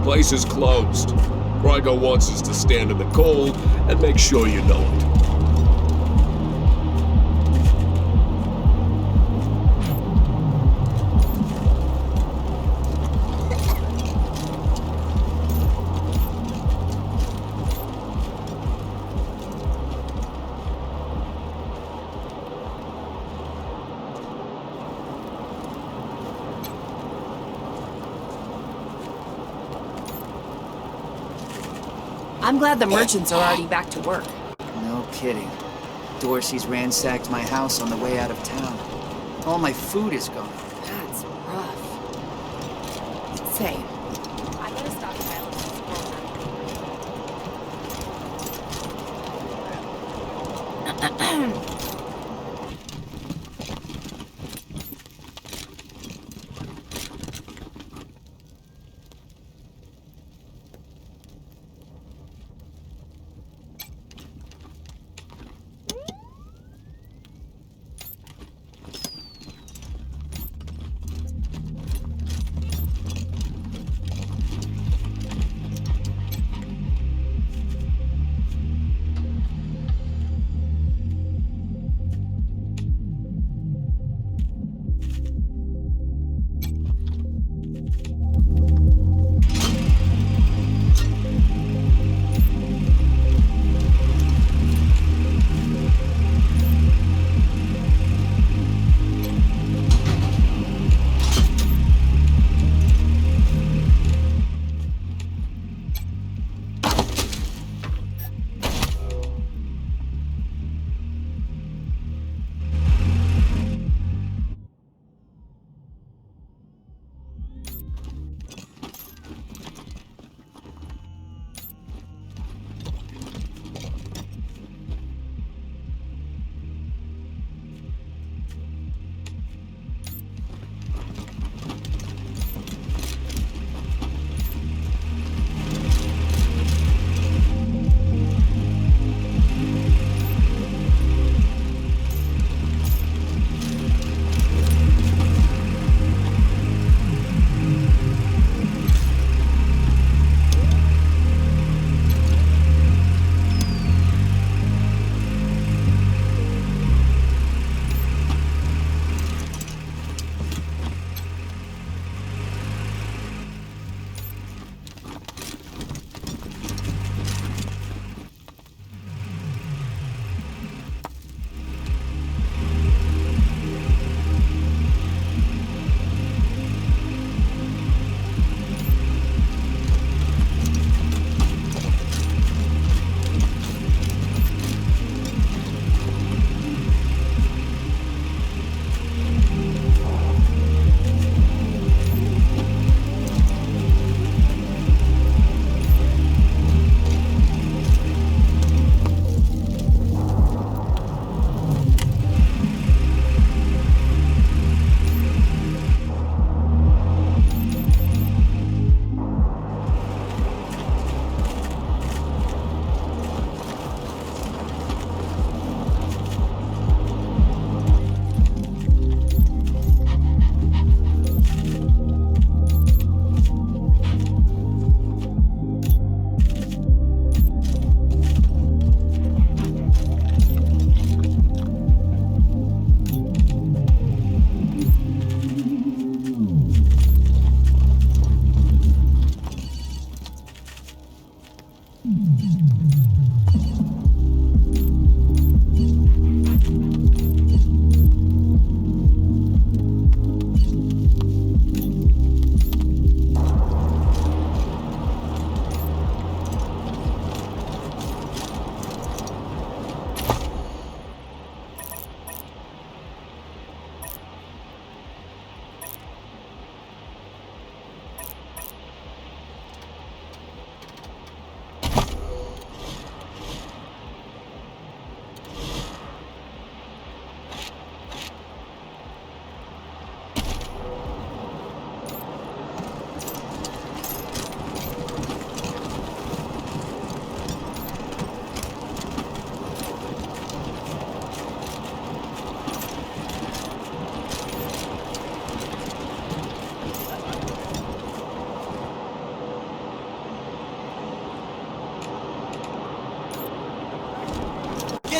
Place is closed. Krygo wants us to stand in the cold and make sure you know it. I'm glad the merchants are already back to work. No kidding. Dorsey's ransacked my house on the way out of town. All my food is gone. That's rough. Say, I gotta stockpile of this.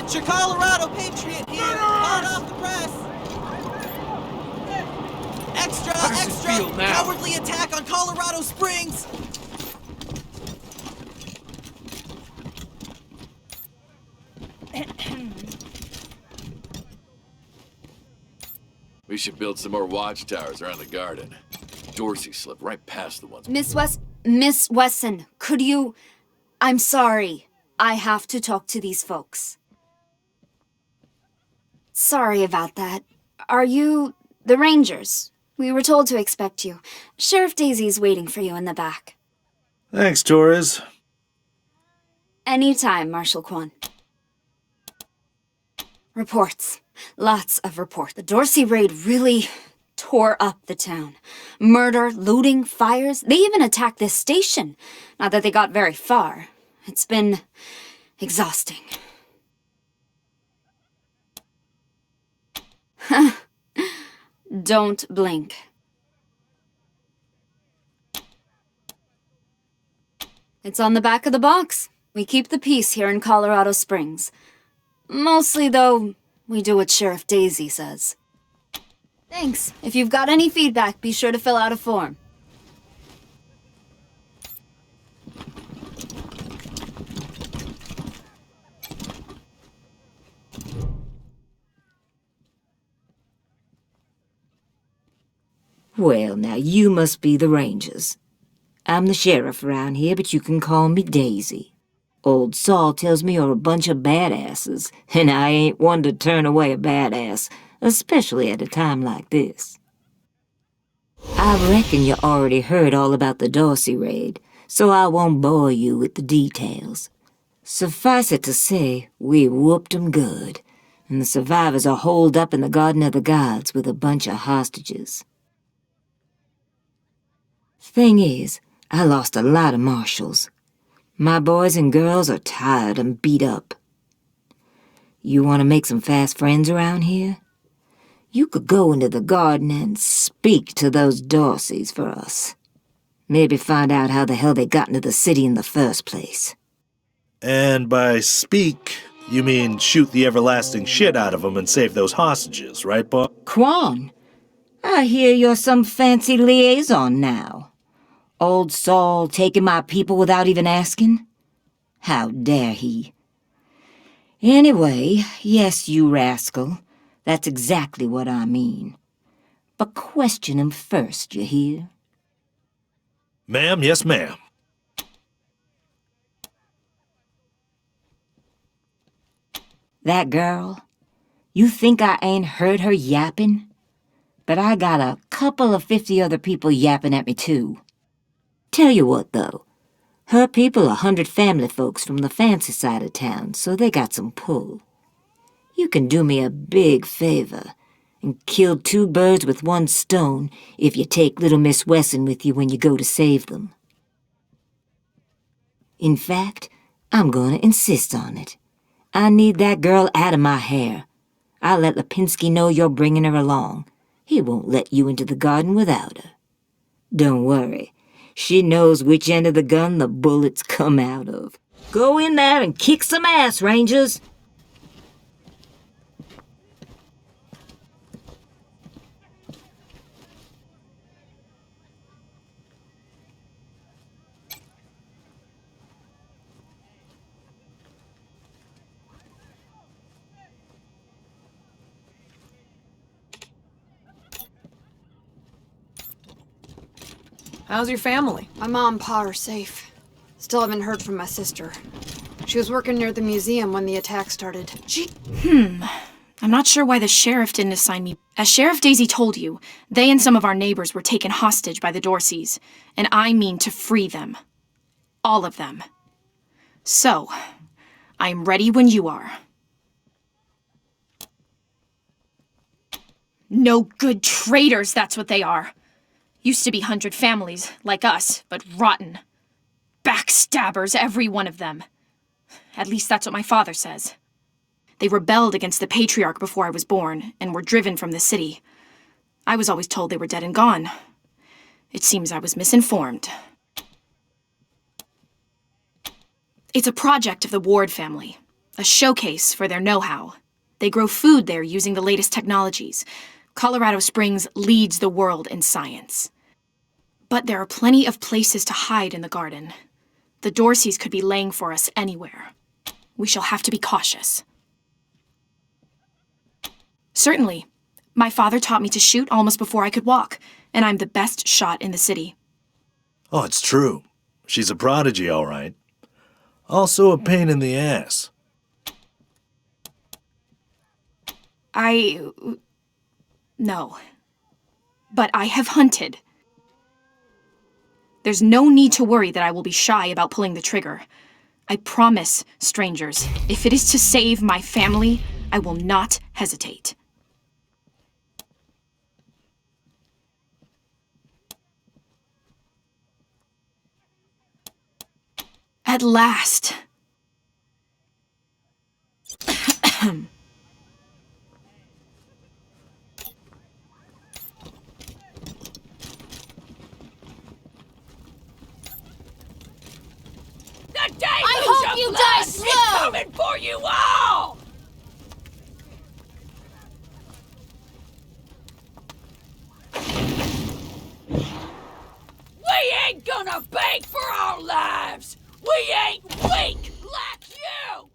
Attention, Colorado Patriot here! Hot off the press! Extra, How does it extra! feel now? Cowardly attack on Colorado Springs! We should build some more watchtowers around the garden. Dorsey slipped right past the ones. Miss Wesson, could you... I'm sorry. I have to talk to these folks. Sorry about that. Are you the Rangers? We were told to expect you. Sheriff Daisy's waiting for you in the back. Thanks, Torres. Anytime, Marshal Kwan. Reports. Lots of reports. The Dorsey raid really tore up the town. Murder, looting, fires. They even attacked this station. Not that they got very far. It's been exhausting. Don't blink. It's on the back of the box. We keep the peace here in Colorado Springs. Mostly, though, we do what Sheriff Daisy says. Thanks. If you've got any feedback, be sure to fill out a form. Well, now you must be the Rangers. I'm the sheriff around here, but you can call me Daisy. Old Saul tells me you're a bunch of badasses, and I ain't one to turn away a badass, especially at a time like this. I reckon you already heard all about the Dorsey raid, so I won't bore you with the details. Suffice it to say, we whooped 'em good, and the survivors are holed up in the Garden of the Gods with a bunch of hostages. Thing is, I lost a lot of marshals. My boys and girls are tired and beat up. You want to make some fast friends around here? You could go into the garden and speak to those Dorseys for us. Maybe find out how the hell they got into the city in the first place. And by speak, you mean shoot the everlasting shit out of them and save those hostages, right, Bob? Quan, I hear you're some fancy liaison now. Old Saul taking my people without even asking? How dare he? Anyway, yes, you rascal. That's exactly what I mean. But question him first, you hear? Ma'am, yes, ma'am. That girl, you think I ain't heard her yapping? But I got a couple of 50 other people yapping at me too. Tell you what, though. Her people are 100 family folks from the fancy side of town, so they got some pull. You can do me a big favor and kill 2 birds with 1 stone if you take little Miss Wesson with you when you go to save them. In fact, I'm going to insist on it. I need that girl out of my hair. I'll let Lipinski know you're bringing her along. He won't let you into the garden without her. Don't worry. She knows which end of the gun the bullets come out of. Go in there and kick some ass, Rangers! How's your family? My mom and pa are safe. Still haven't heard from my sister. She was working near the museum when the attack started. I'm not sure why the sheriff didn't assign me. As Sheriff Daisy told you, they and some of our neighbors were taken hostage by the Dorseys, and I mean to free them. All of them. So, I'm ready when you are. No good traitors, that's what they are. Used to be 100 families, like us, but rotten. Backstabbers, every one of them. At least that's what my father says. They rebelled against the Patriarch before I was born, and were driven from the city. I was always told they were dead and gone. It seems I was misinformed. It's a project of the Ward family. A showcase for their know-how. They grow food there using the latest technologies. Colorado Springs leads the world in science. But there are plenty of places to hide in the garden. The Dorseys could be laying for us anywhere. We shall have to be cautious. Certainly. My father taught me to shoot almost before I could walk, and I'm the best shot in the city. Oh, it's true. She's a prodigy, all right. Also a pain in the ass. No. But I have hunted. There's no need to worry that I will be shy about pulling the trigger. I promise, strangers, if it is to save my family, I will not hesitate. At last. I hope you die slow! It's coming for you all! We ain't gonna beg for our lives! We ain't weak like you!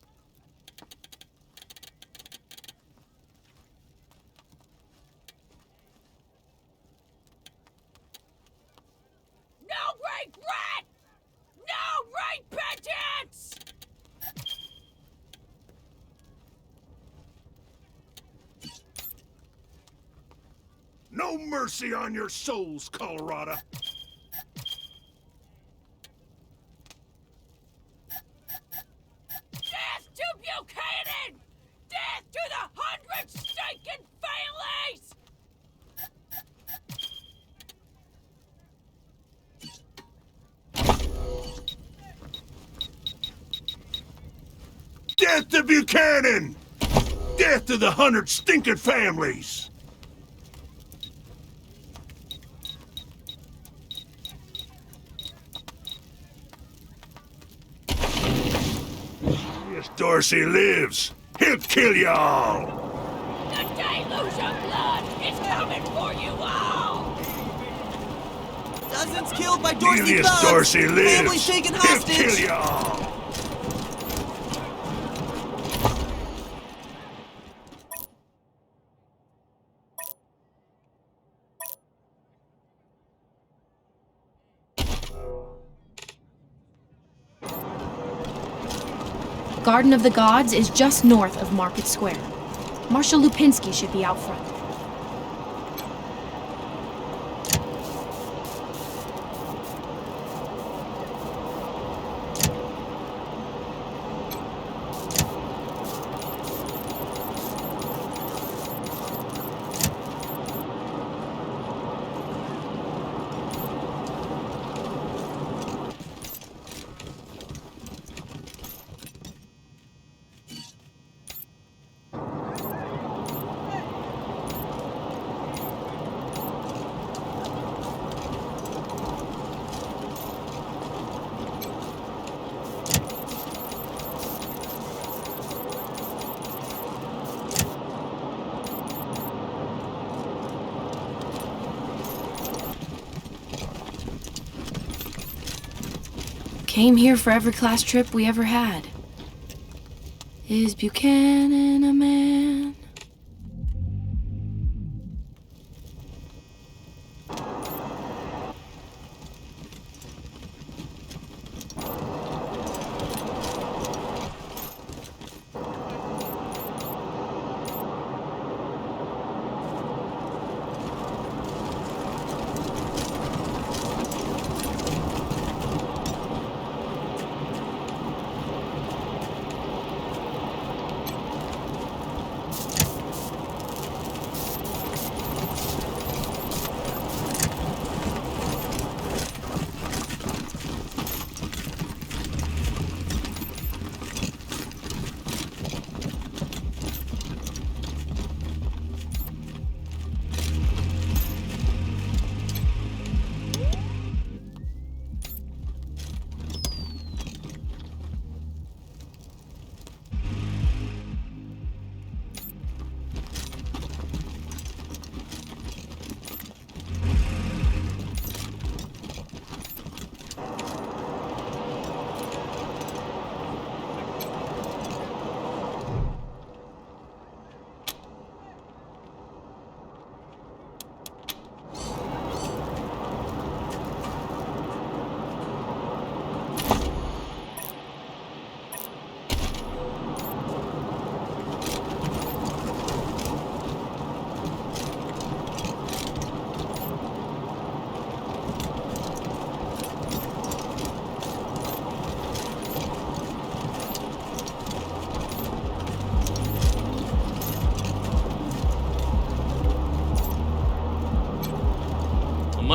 No regret! No repentance! No mercy on your souls, Colorado. Death to Buchanan! Death to the 100 stinking families! Death to Buchanan! Death to the 100 stinking families! If Dorsey lives, he'll kill y'all! The deluge of blood is coming for you all! Dozens killed by Dorsey If thugs! Dorsey lives, Families taken he'll hostage! kill y'all! Garden of the Gods is just north of Market Square. Marshal Lupinski should be out front. Came here for every class trip we ever had. Is Buchanan a man?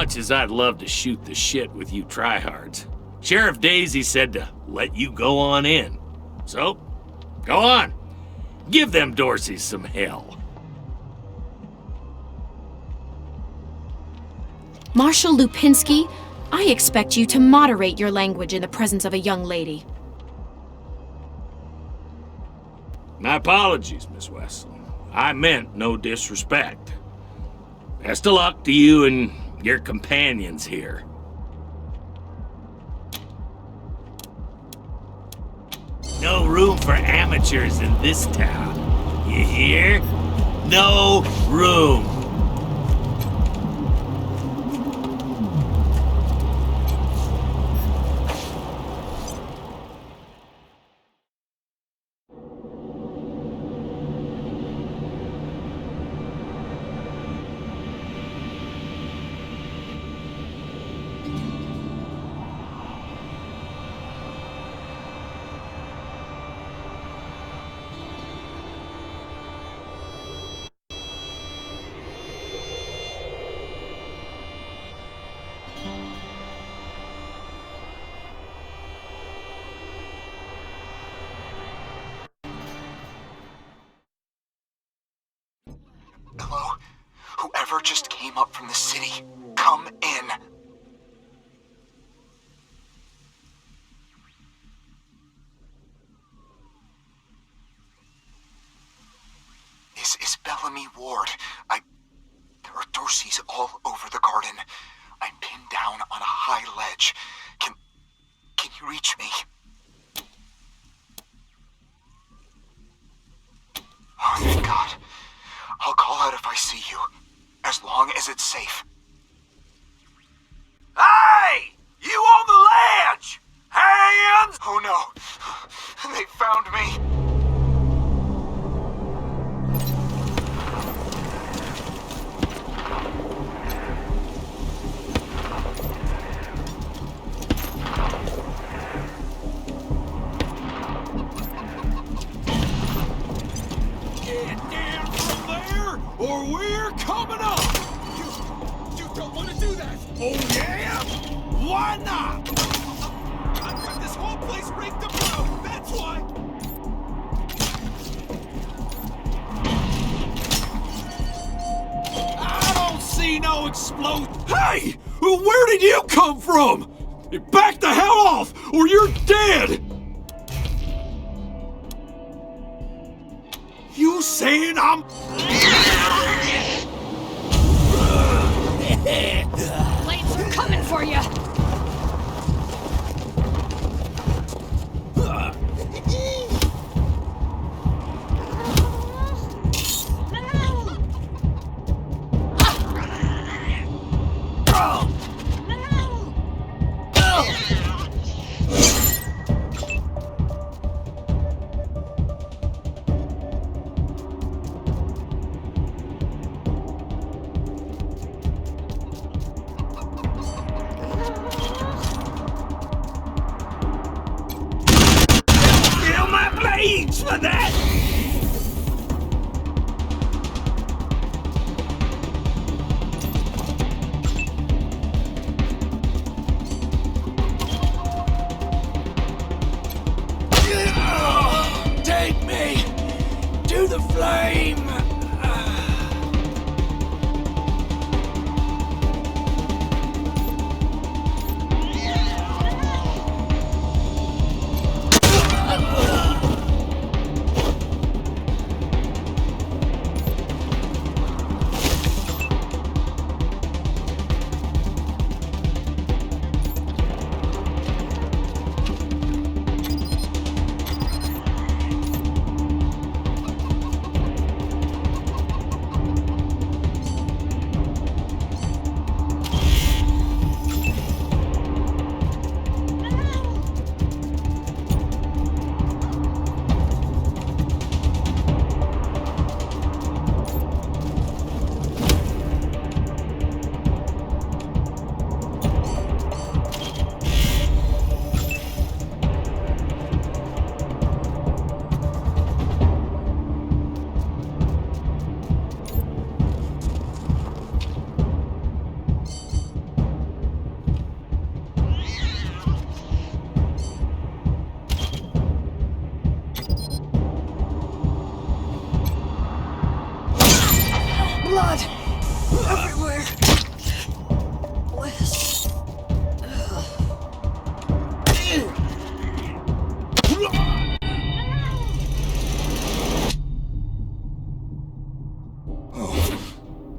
much as I'd love to shoot the shit with you tryhards, Sheriff Daisy said to let you go on in. So, go on. Give them Dorseys some hell. Marshal Lupinski, I expect you to moderate your language in the presence of a young lady. My apologies, Miss Westland. I meant no disrespect. Best of luck to you and your companions here. No room for amateurs in this town. You hear? No room. Hello? Whoever just came up from the city, come in. This is Bellamy Ward. There are Dorseys all over the garden. I'm pinned down on a high ledge. Can you reach me? Oh, thank God. I'll call out if I see you, as long as it's safe. Hey! You on the ledge! Hands! Oh no, they found me. Or we're coming up! You don't want to do that! Oh yeah? Why not? I've got this whole place rigged to blow, that's why! I don't see no explosion. Hey! Where did you come from? Back the hell off, or you're dead! You saying I'm... Flames are coming for you! For that! Take me to the flame! blood everywhere. Wes.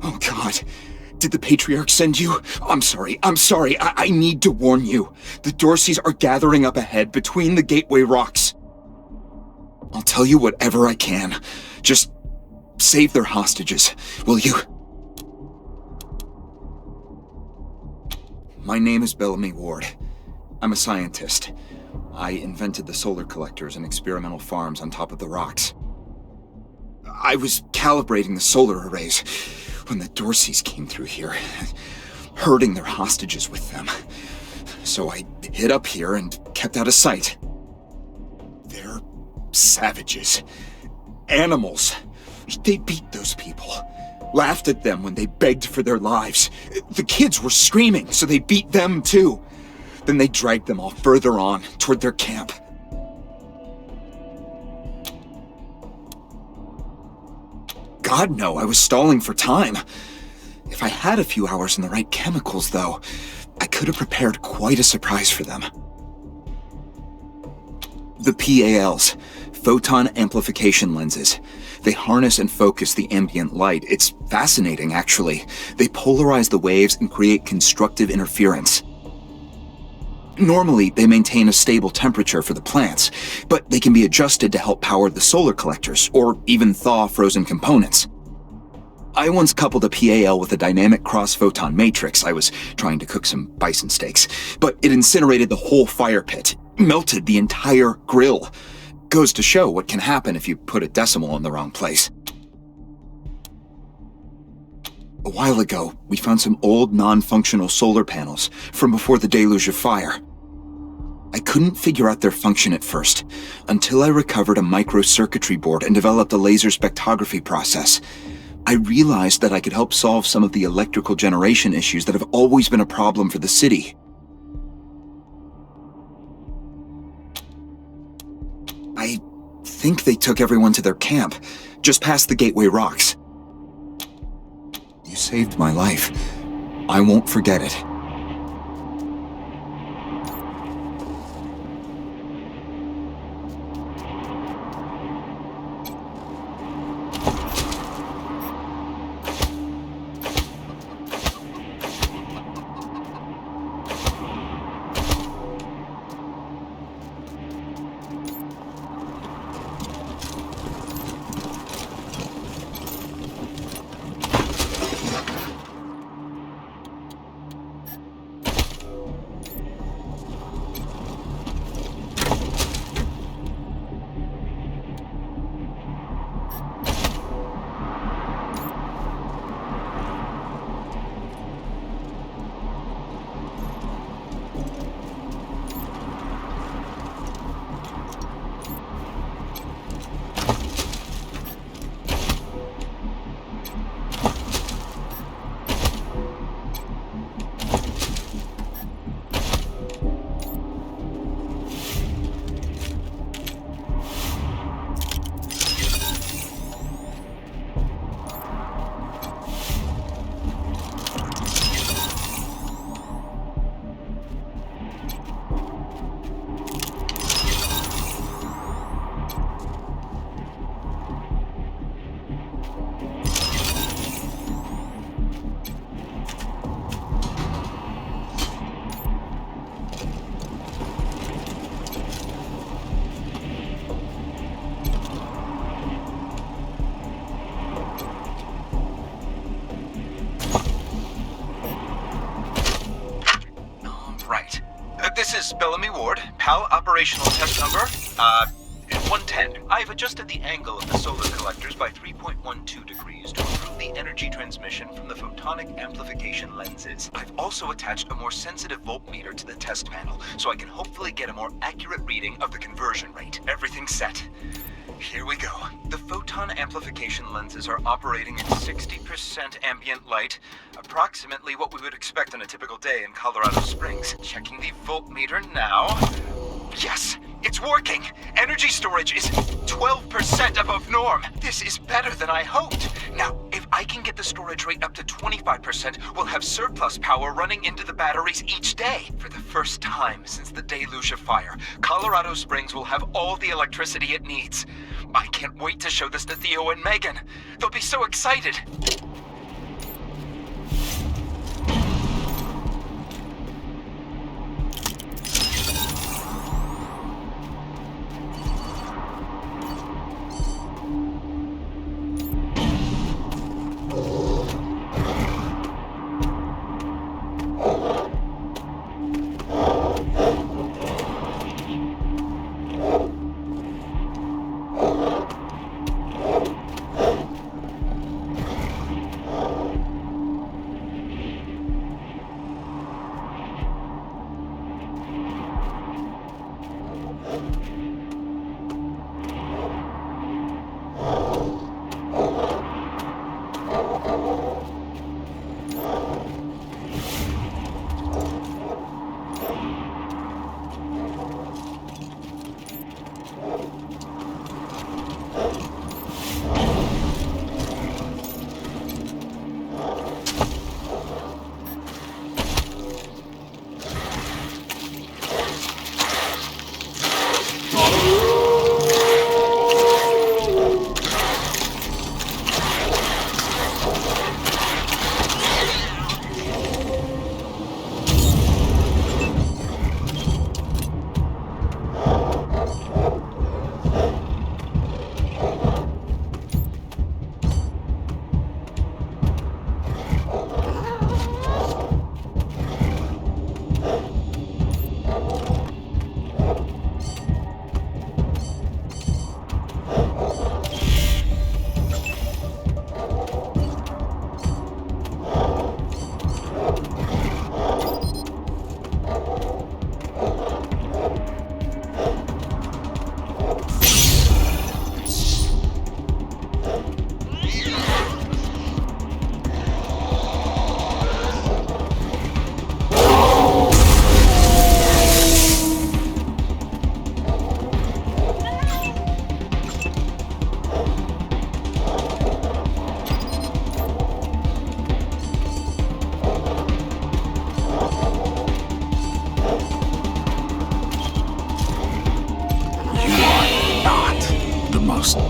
Oh God. Did the Patriarch send you? I'm sorry. I need to warn you. The Dorseys are gathering up ahead between the Gateway Rocks. I'll tell you whatever I can. Just save their hostages, will you? My name is Bellamy Ward. I'm a scientist. I invented the solar collectors and experimental farms on top of the rocks. I was calibrating the solar arrays when the Dorseys came through here, herding their hostages with them. So I hid up here and kept out of sight. They're savages. Animals. They beat those people. Laughed at them when they begged for their lives. The kids were screaming, so they beat them too. Then they dragged them all further on, toward their camp. God, no, I was stalling for time. If I had a few hours and the right chemicals, though, I could have prepared quite a surprise for them. The PALs, photon amplification lenses. They harness and focus the ambient light. It's fascinating, actually. They polarize the waves and create constructive interference. Normally, they maintain a stable temperature for the plants, but they can be adjusted to help power the solar collectors, or even thaw frozen components. I once coupled a PAL with a dynamic cross-photon matrix. I was trying to cook some bison steaks, but it incinerated the whole fire pit, melted the entire grill. Goes to show what can happen if you put a decimal in the wrong place. A while ago, we found some old non-functional solar panels from before the deluge of fire. I couldn't figure out their function at first, until I recovered a microcircuitry board and developed a laser spectrography process. I realized that I could help solve some of the electrical generation issues that have always been a problem for the city. I think they took everyone to their camp, just past the Gateway Rocks. You saved my life. I won't forget it. This is Bellamy Ward, PAL operational test number, 110. I've adjusted the angle of the solar collectors by 3.12 degrees to improve the energy transmission from the photonic amplification lenses. I've also attached a more sensitive voltmeter to the test panel, so I can hopefully get a more accurate reading of the conversion rate. Everything's set. Here we go. The photon amplification lenses are operating at 60% ambient light, approximately what we would expect on a typical day in Colorado Springs. Checking the voltmeter now. Yes, it's working! Energy storage is 12% above norm. This is better than I hoped. Now, if I can get the storage rate up to 25%. We'll have surplus power running into the batteries each day. For the first time since the deluge of fire, Colorado Springs will have all the electricity it needs. I can't wait to show this to Theo and Megan. They'll be so excited.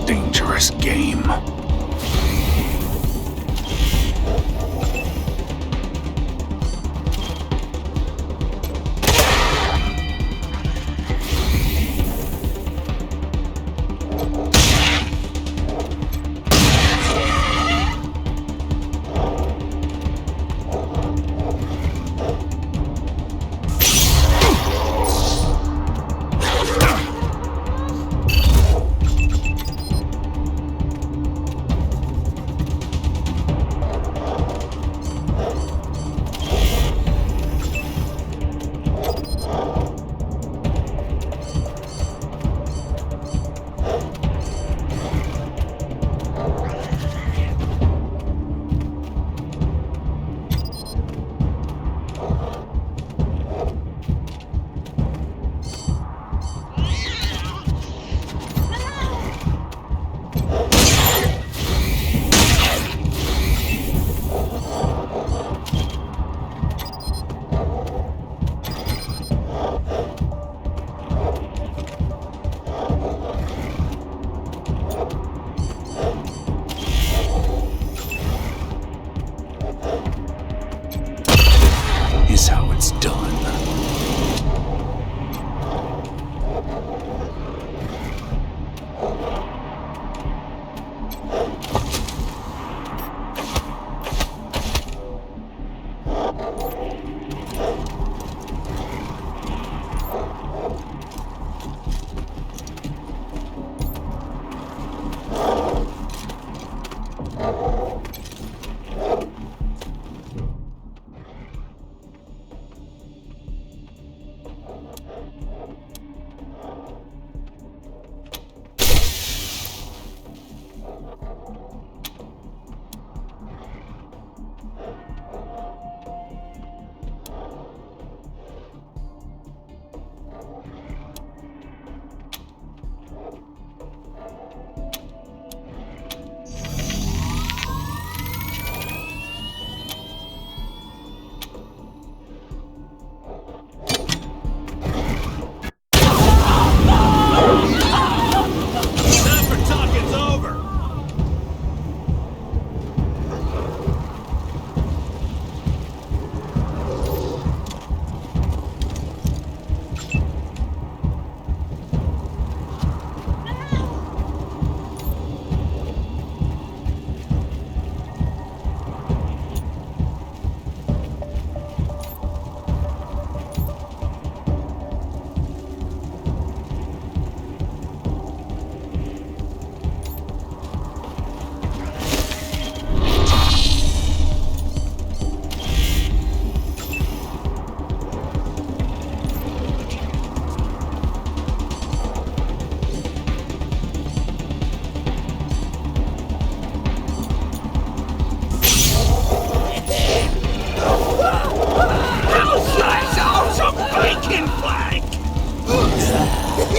Dangerous game.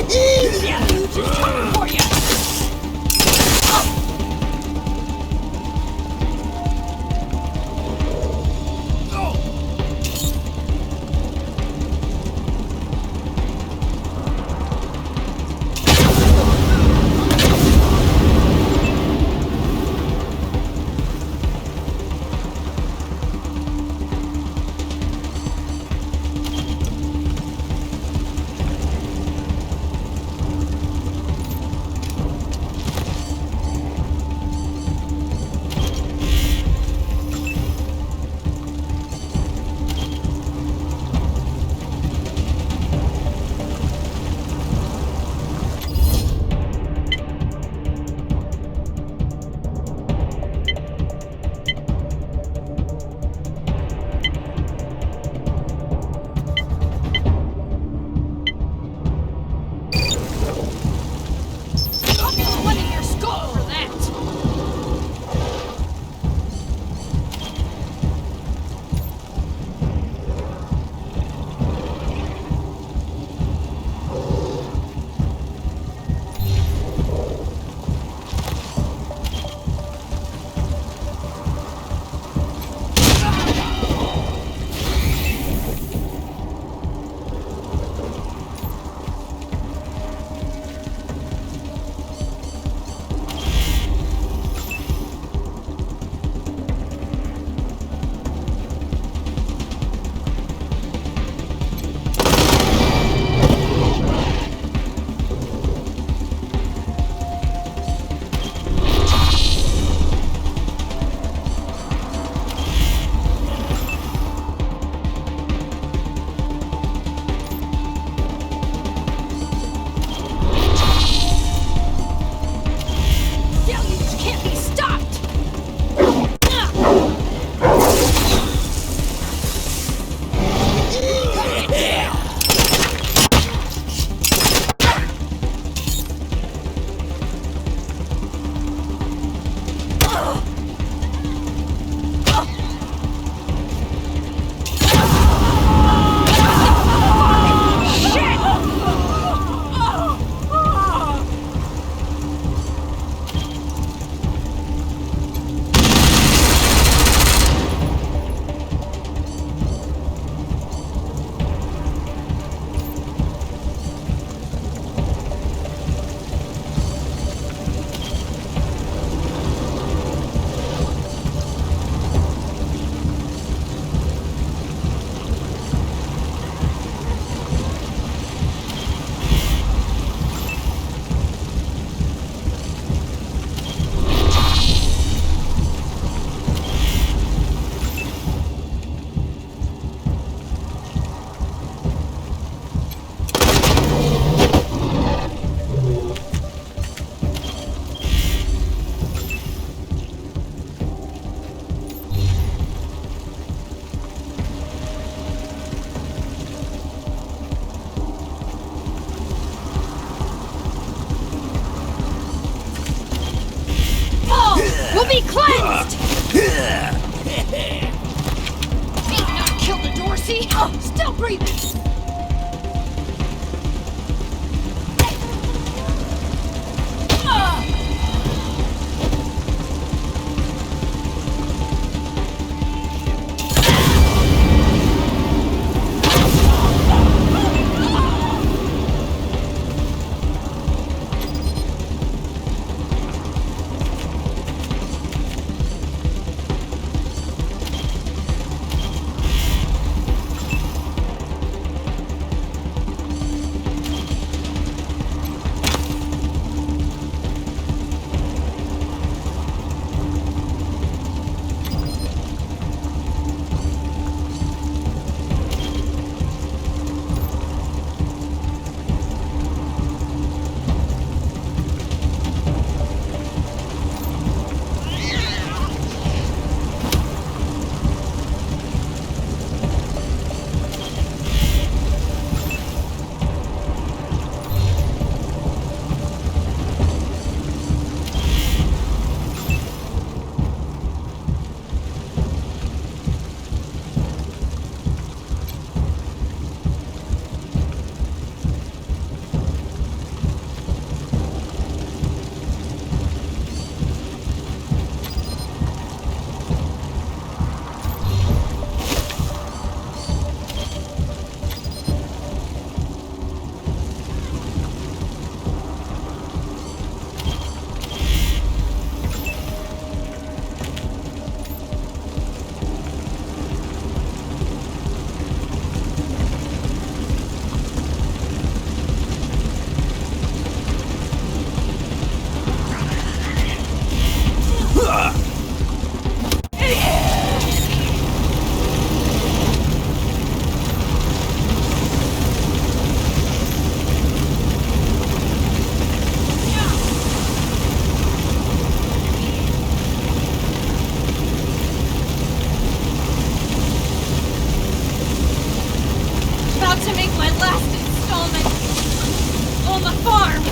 Deluge is coming for you! Will be cleansed! Ain't not killed a Dorsey! Still breathing! farm!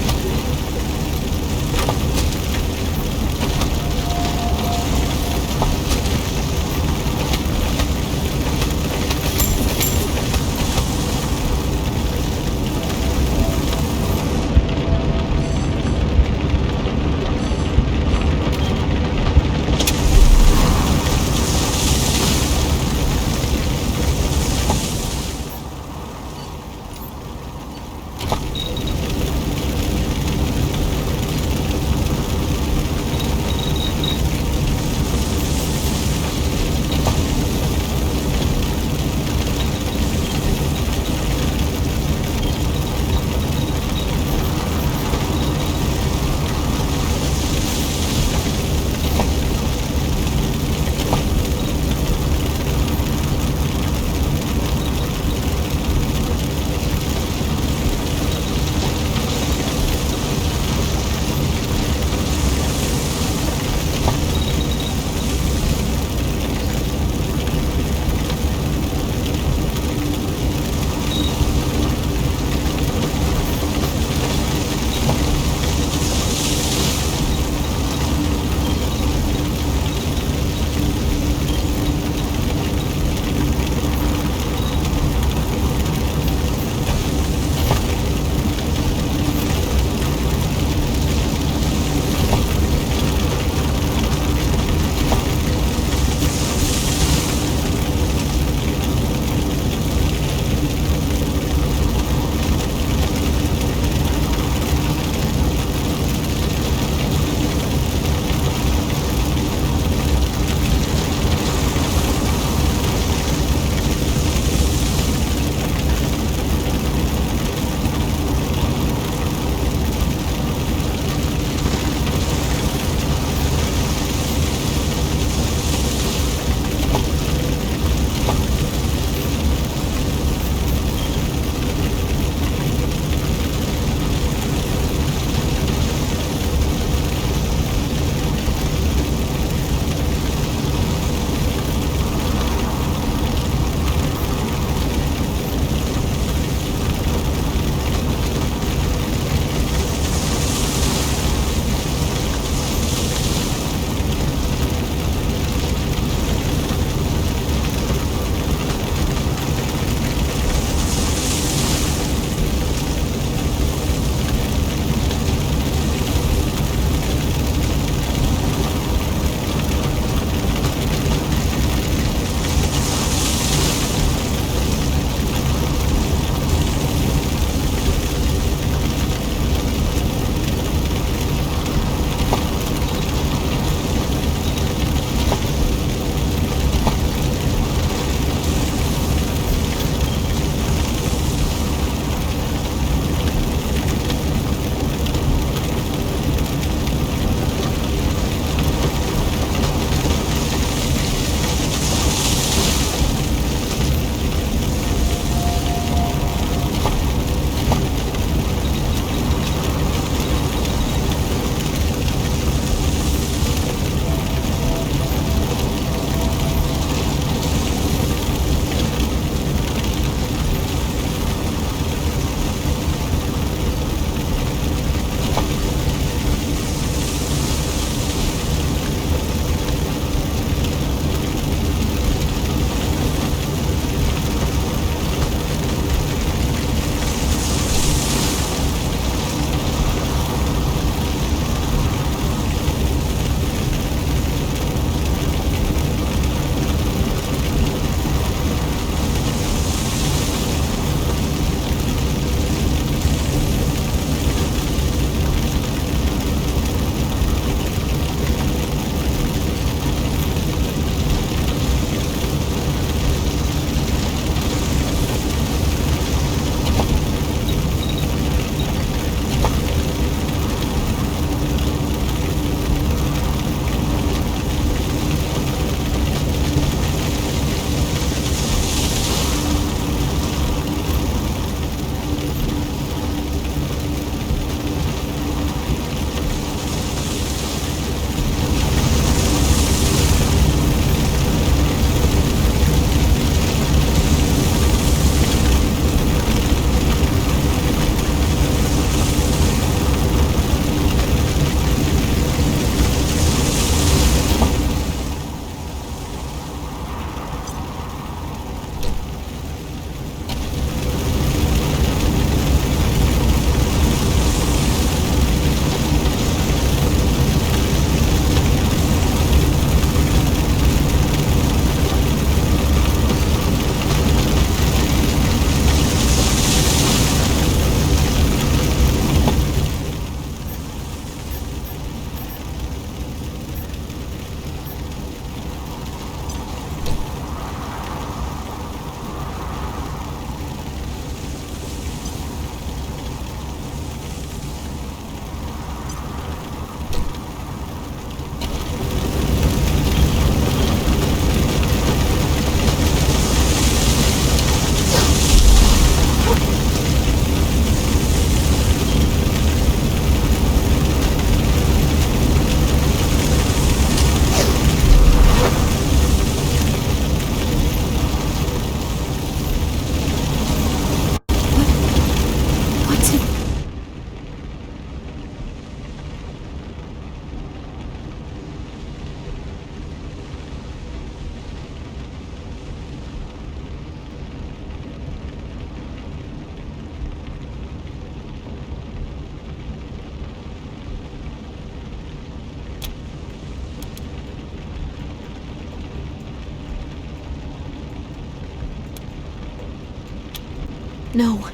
No.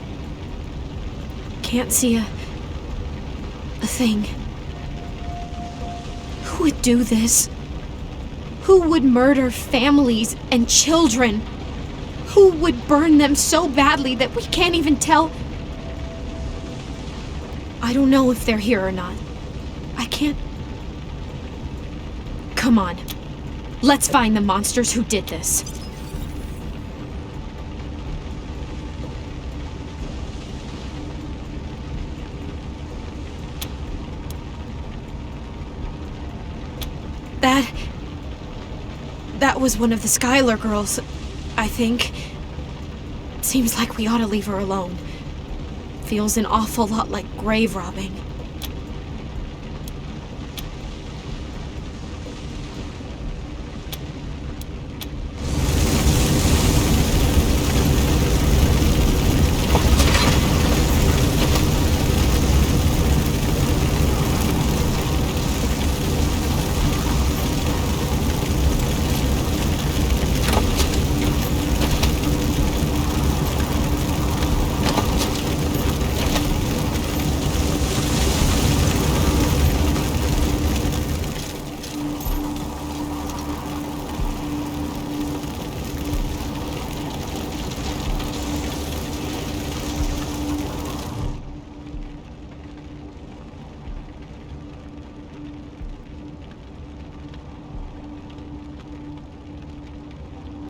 Can't see a thing. Who would do this? Who would murder families and children? Who would burn them so badly that we can't even tell? I don't know if they're here or not. I can't... Come on. Let's find the monsters who did this. That was one of the Skylar girls, I think. Seems like we ought to leave her alone. Feels an awful lot like grave robbing.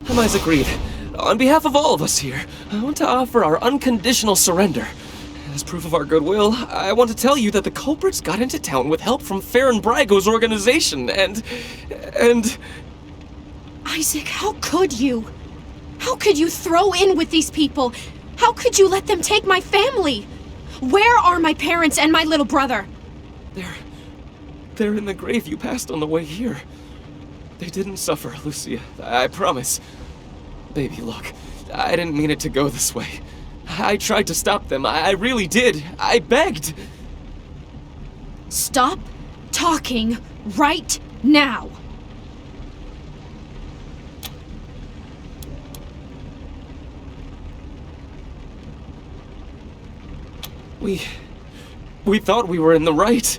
I'm Isaac Reed. On behalf of all of us here, I want to offer our unconditional surrender. As proof of our goodwill, I want to tell you that the culprits got into town with help from Farron Brago's organization, and... Isaac, how could you? How could you throw in with these people? How could you let them take my family? Where are my parents and my little brother? They're in the grave you passed on the way here. They didn't suffer, Lucia, I promise. Baby, look, I didn't mean it to go this way. I tried to stop them, I really did. I begged. Stop talking right now. We thought we were in the right.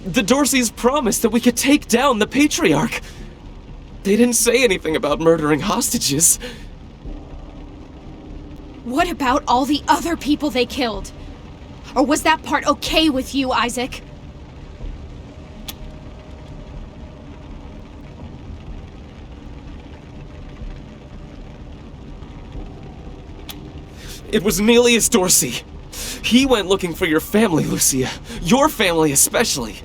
The Dorseys promised that we could take down the Patriarch. They didn't say anything about murdering hostages. What about all the other people they killed? Or was that part okay with you, Isaac? It was Nelius Dorsey. He went looking for your family, Lucia. Your family especially.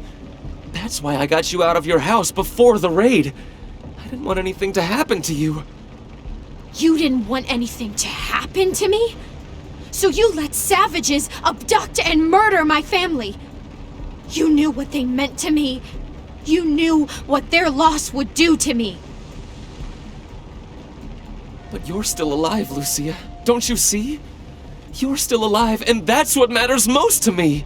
That's why I got you out of your house before the raid. I didn't want anything to happen to you. You didn't want anything to happen to me? So you let savages abduct and murder my family. You knew what they meant to me. You knew what their loss would do to me. But you're still alive, Lucia. Don't you see? You're still alive, and that's what matters most to me.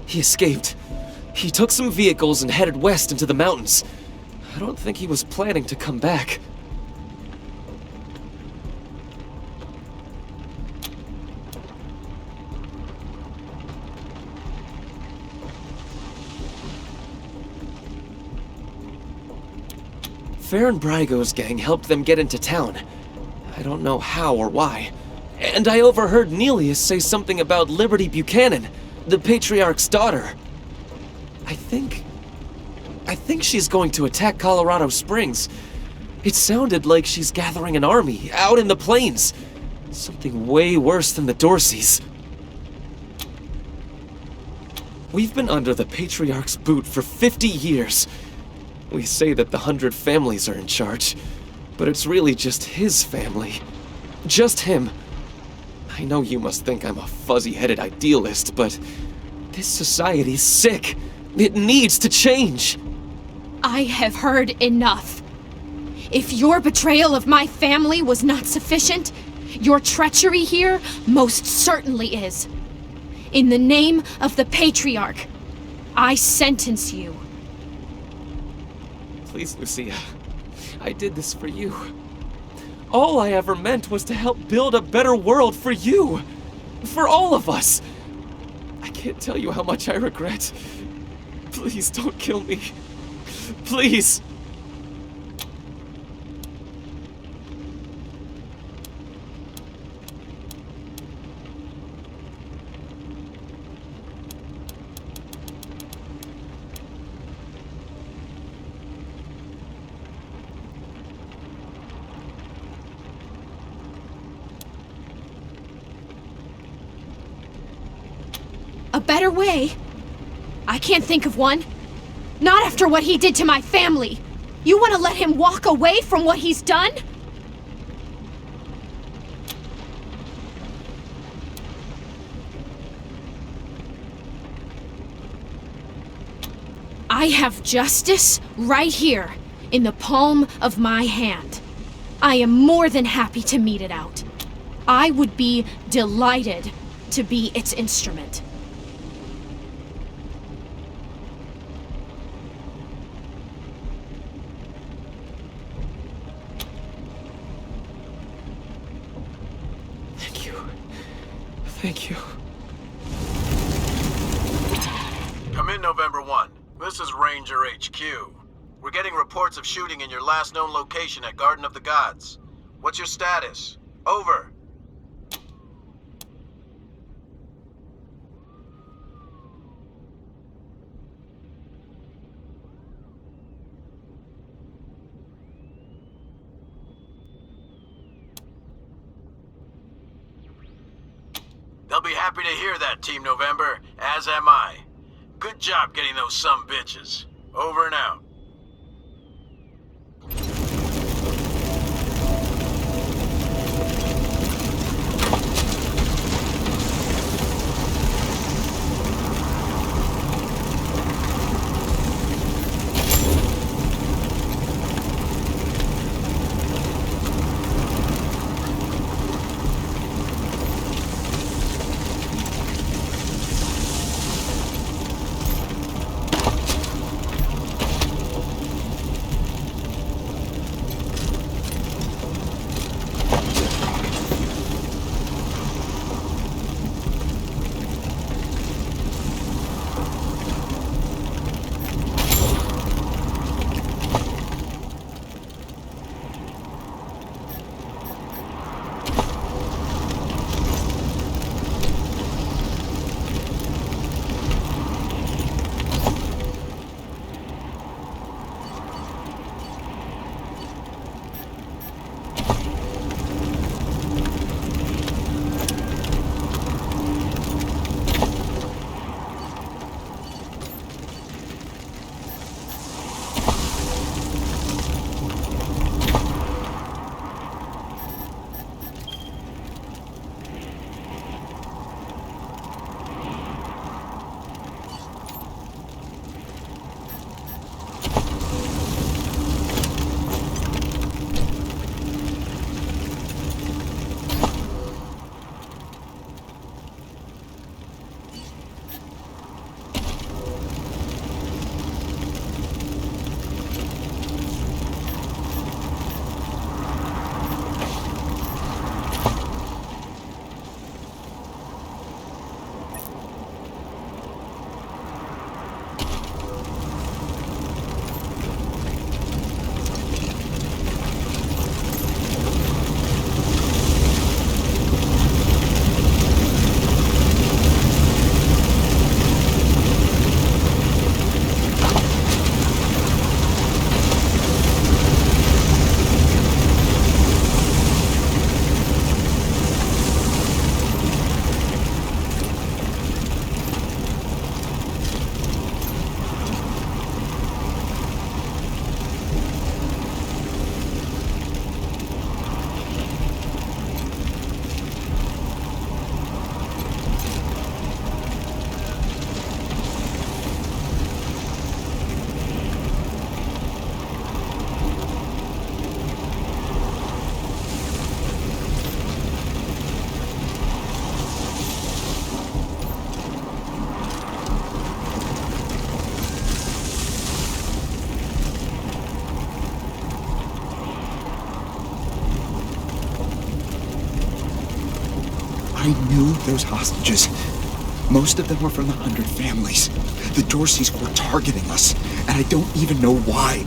He escaped. He took some vehicles and headed west into the mountains. I don't think he was planning to come back. Farron Brago's gang helped them get into town. I don't know how or why. And I overheard Nelius say something about Liberty Buchanan, the Patriarch's daughter. I think she's going to attack Colorado Springs. It sounded like she's gathering an army out in the plains. Something way worse than the Dorseys. We've been under the Patriarch's boot for 50 years. We say that the 100 families are in charge, but it's really just his family. Just him. I know you must think I'm a fuzzy-headed idealist, but this society's sick. It needs to change. I have heard enough. If your betrayal of my family was not sufficient, your treachery here most certainly is. In the name of the Patriarch, I sentence you. Please, Lucia. I did this for you. All I ever meant was to help build a better world for you. For all of us. I can't tell you how much I regret. Please don't kill me. Please. A better way? I can't think of one. Not after what he did to my family. You want to let him walk away from what he's done? I have justice right here, in the palm of my hand. I am more than happy to mete it out. I would be delighted to be its instrument. Thank you. Come in, November 1. This is Ranger HQ. We're getting reports of shooting in your last known location at Garden of the Gods. What's your status? Over. They'll be happy to hear that, Team November, as am I. Good job getting those sumbitches. Over and out. knew those hostages. Most of them were from the 100 families. The Dorseys were targeting us, and I don't even know why.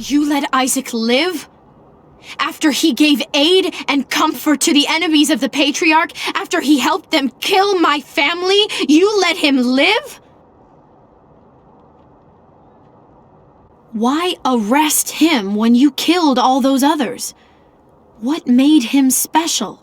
You let Isaac live? After he gave aid and comfort to the enemies of the Patriarch? After he helped them kill my family? You let him live? Why arrest him when you killed all those others? What made him special?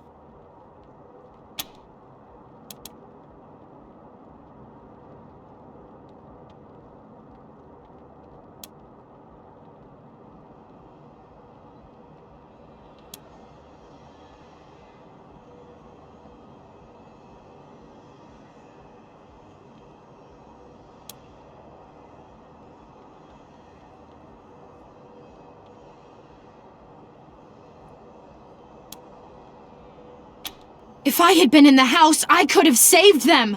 If I had been in the house, I could have saved them!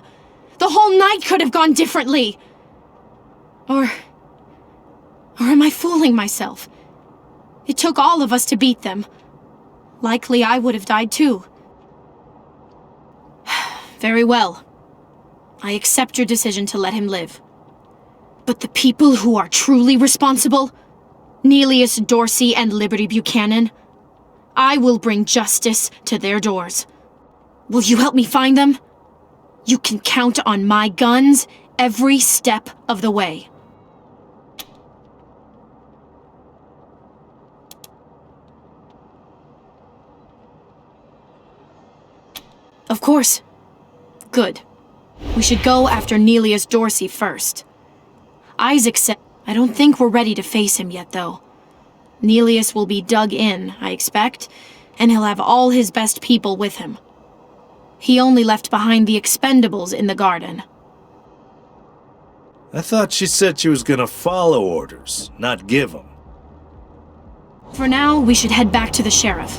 The whole night could have gone differently! Or am I fooling myself? It took all of us to beat them. Likely I would have died too. Very well. I accept your decision to let him live. But the people who are truly responsible, Neelius Dorsey and Liberty Buchanan, I will bring justice to their doors. Will you help me find them? You can count on my guns every step of the way. Of course. Good. We should go after Neelius Dorsey first. Isaac said... I don't think we're ready to face him yet, though. Neelius will be dug in, I expect, and he'll have all his best people with him. He only left behind the expendables in the garden. I thought she said she was gonna follow orders, not give them. For now, we should head back to the sheriff.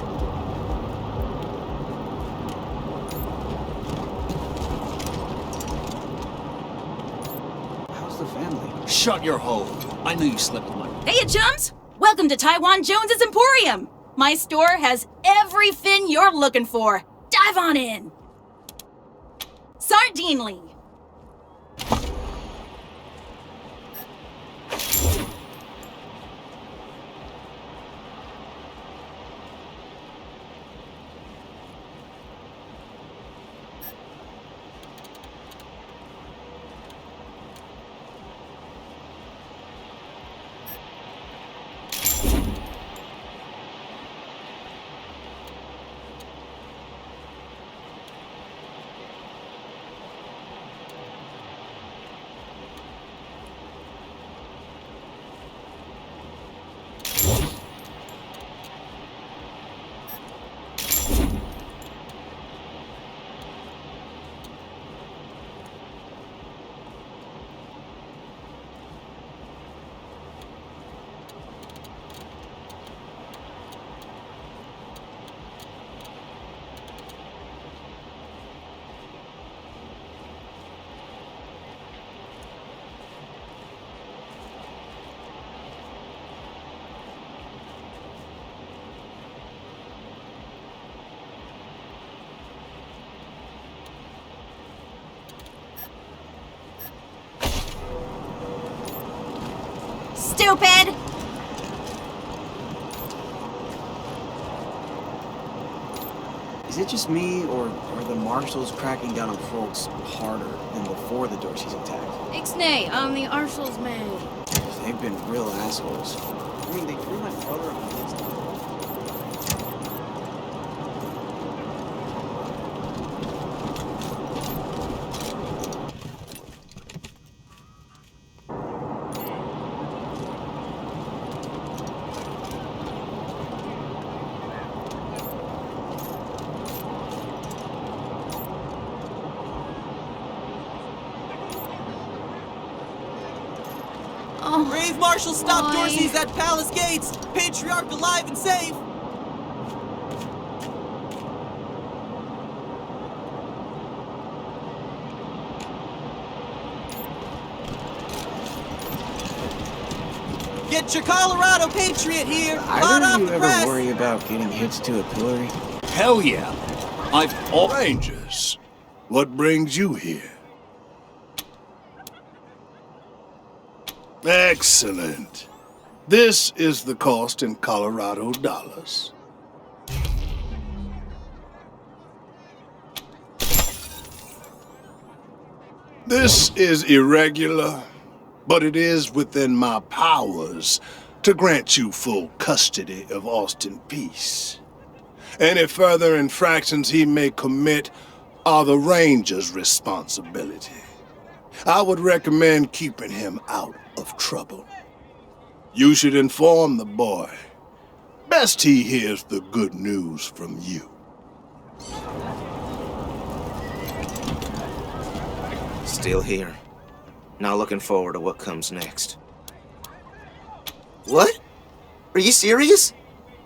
How's the family? Shut your hole. I knew you slept with my... Hey, you chums! Welcome to Taiwan Jones's Emporium! My store has every fin you're looking for. Dive on in! Sardinely. Stupid! Is it just me, or are the marshals cracking down on folks harder than before the Dorseys attacked? Ixnay, I'm the Arshals man. They've been real assholes. I mean, they threw my brother on the instant. Brave Marshal stopped Dorsey's at Palace Gates! Patriarch alive and safe! Get your Colorado Patriot here! Hot off Either of you the ever press! worry about getting hitched to a pillory? Hell yeah. I've all... Rangers, what brings you here? Excellent. This is the cost in Colorado dollars. This is irregular, but it is within my powers to grant you full custody of Austin Peace. Any further infractions he may commit are the Ranger's responsibility. I would recommend keeping him out of trouble. You should inform the boy. Best he hears the good news from you. Still here. Now looking forward to what comes next. What? Are you serious?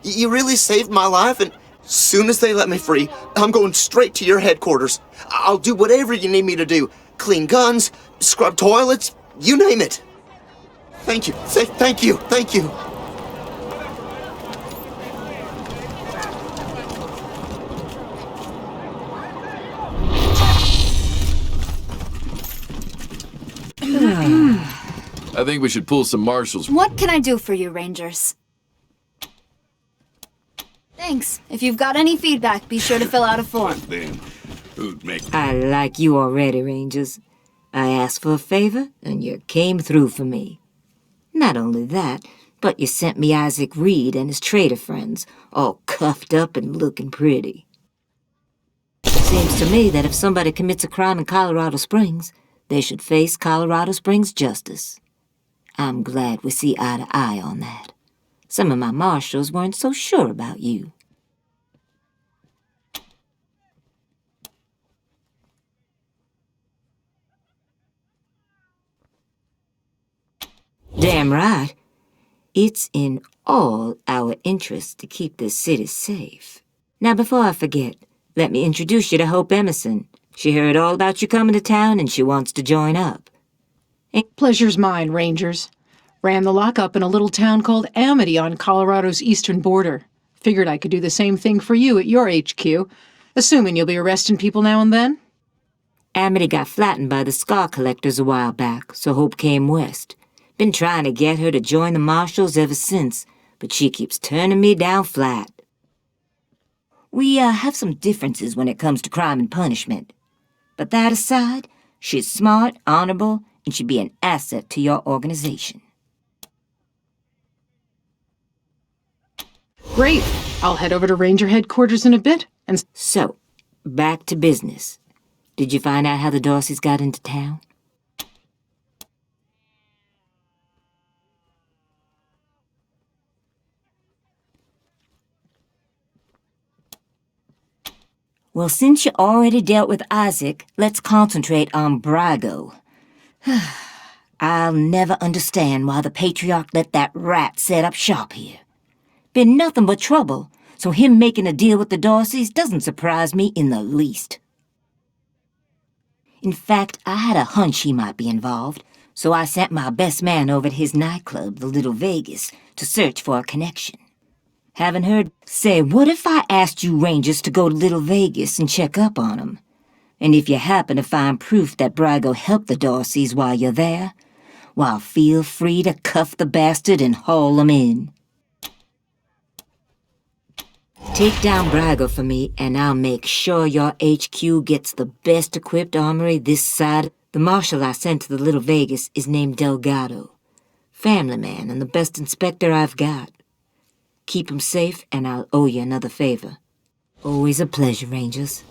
You really saved my life, and as soon as they let me free, I'm going straight to your headquarters. I'll do whatever you need me to do. Clean guns, scrub toilets, you name it. Thank you. Thank you. Thank you. I think we should pull some marshals. What can I do for you, Rangers? Thanks. If you've got any feedback, be sure to fill out a form. Then, who'd make... I like you already, Rangers. I asked for a favor, and you came through for me. Not only that, but you sent me Isaac Reed and his traitor friends, all cuffed up and looking pretty. Seems to me that if somebody commits a crime in Colorado Springs, they should face Colorado Springs justice. I'm glad we see eye to eye on that. Some of my marshals weren't so sure about you. Damn right. It's in all our interests to keep this city safe. Now, before I forget, let me introduce you to Hope Emerson. She heard all about you coming to town and she wants to join up. Pleasure's mine, Rangers. Ran the lockup in a little town called Amity on Colorado's eastern border. Figured I could do the same thing for you at your HQ, assuming you'll be arresting people now and then. Amity got flattened by the scar collectors a while back, so Hope came west. Been trying to get her to join the marshals ever since, but she keeps turning me down flat. We have some differences when it comes to crime and punishment. But that aside, she's smart, honorable, and should be an asset to your organization. Great. I'll head over to Ranger headquarters in a bit and... So, back to business. Did you find out how the Dorseys got into town? Well, since you already dealt with Isaac, let's concentrate on Brago. I'll never understand why the Patriarch let that rat set up shop here. Been nothing but trouble, so him making a deal with the Dorseys doesn't surprise me in the least. In fact, I had a hunch he might be involved, so I sent my best man over to his nightclub, the Little Vegas, to search for a connection. Haven't heard? Say, what if I asked you Rangers to go to Little Vegas and check up on him? And if you happen to find proof that Brago helped the Dorseys while you're there, well, feel free to cuff the bastard and haul him in. Take down Brago for me, and I'll make sure your HQ gets the best equipped armory this side. The marshal I sent to the Little Vegas is named Delgado. Family man and the best inspector I've got. Keep him safe, and I'll owe you another favor. Always a pleasure, Rangers.